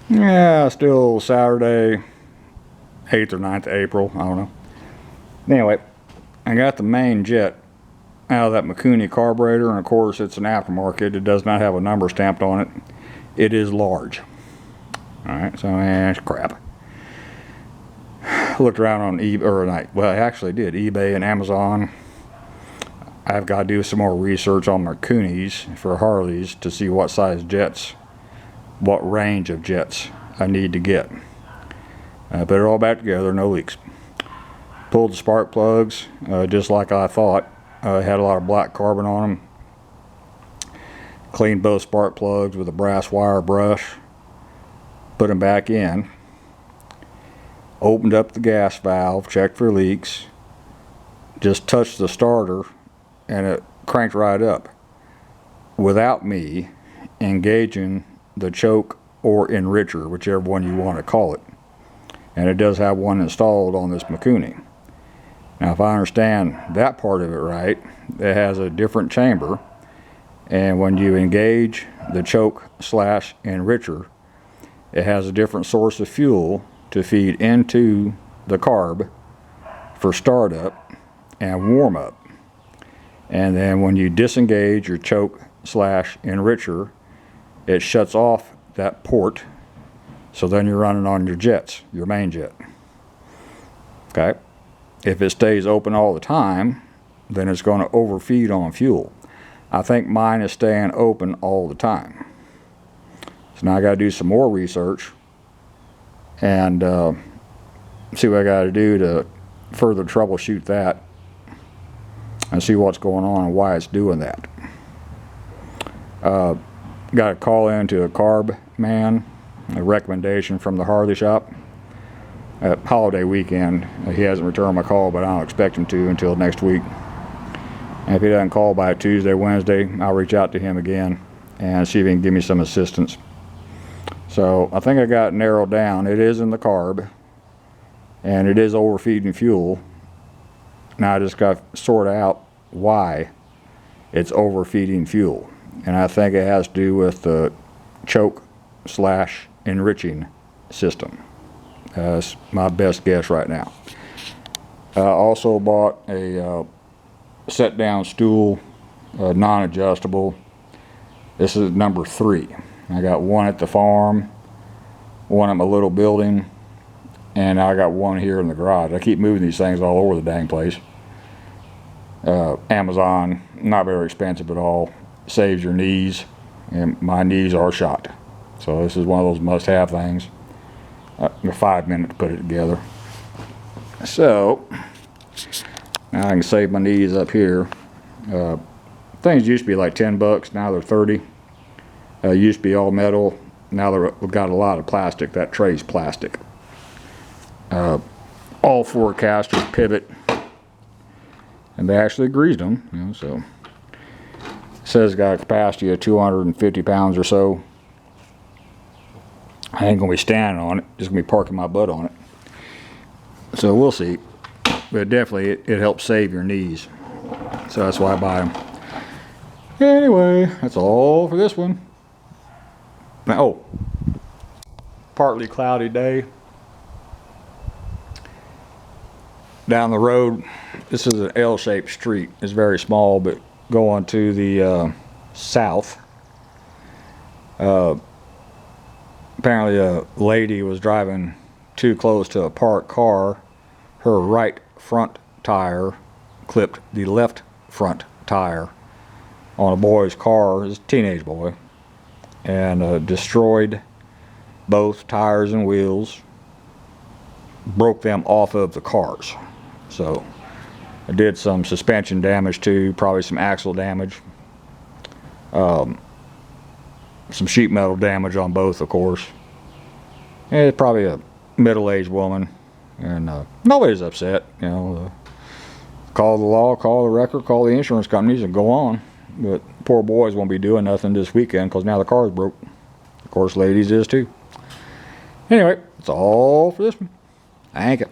Yeah, still Saturday, 8th or 9th of April. I don't know. Anyway, I got the main jet out of that Mikuni carburetor, and of course it's an aftermarket. It does not have a number stamped on it. It is large. Alright, so it's crap. Looked around on eBay, well, I actually did, eBay and Amazon. I've got to do some more research on Mikunis for Harleys to see what size jets, what range of jets I need to get. Put it all back together, no leaks. Pulled the spark plugs, just like I thought. Had a lot of black carbon on them. Cleaned both spark plugs with a brass wire brush. Put them back in. Opened up the gas valve, checked for leaks. Just touched the starter and it cranked right up without me engaging the choke or enricher, whichever one you want to call it. And it does have one installed on this Mikuni. Now, if I understand that part of it right, it has a different chamber, and when you engage the choke slash enricher, it has a different source of fuel to feed into the carb for startup and warm up. And then when you disengage your choke slash enricher, it shuts off that port, so then you're running on your jets, your main jet. Okay? If it stays open all the time, then it's going to overfeed on fuel. I think mine is staying open all the time. So now I got to do some more research and see what I got to do to further troubleshoot that and see what's going on and why it's doing that. Got a call into a carb man, a recommendation from the Harley shop. Holiday weekend, he hasn't returned my call, but I don't expect him to until next week. And if he doesn't call by Tuesday, Wednesday, I'll reach out to him again and see if he can give me some assistance. So I think I got it narrowed down. It is in the carb, and it is overfeeding fuel. Now I just got to sort out why it's overfeeding fuel. And I think it has to do with the choke slash enriching system. That's my best guess right now. I also bought a set down stool, non-adjustable. This is number 3. I got one at the farm, one at my little building, and I got one here in the garage. I keep moving these things all over the dang place. Amazon, not very expensive at all. Saves your knees, and my knees are shot. So this is one of those must-have things. 5 minutes to put it together. So now I can save my knees up here. Things used to be like $10, now they're 30. Used to be all metal, now they've got a lot of plastic. That tray's plastic. All 4 casters pivot, and they actually greased them, you know, so it says it's got a capacity of 250 pounds or so. I ain't gonna be standing on it, just gonna be parking my butt on it. So we'll see. But definitely it helps save your knees. So that's why I buy them. Anyway, that's all for this one. Now, oh, partly cloudy day. Down the road, this is an L-shaped street. It's very small, but going to the south. Apparently a lady was driving too close to a parked car. Her right front tire clipped the left front tire on a boy's car, his teenage boy, and destroyed both tires and wheels, broke them off of the cars. So I did some suspension damage too, probably some axle damage, some sheet metal damage on both, of course. And it's probably a middle-aged woman, and nobody's upset, you know. Call the law, call the record, call the insurance companies, and go on. But poor boys won't be doing nothing this weekend because now the car's broke. Of course, ladies is too. Anyway, that's all for this one. Thank you.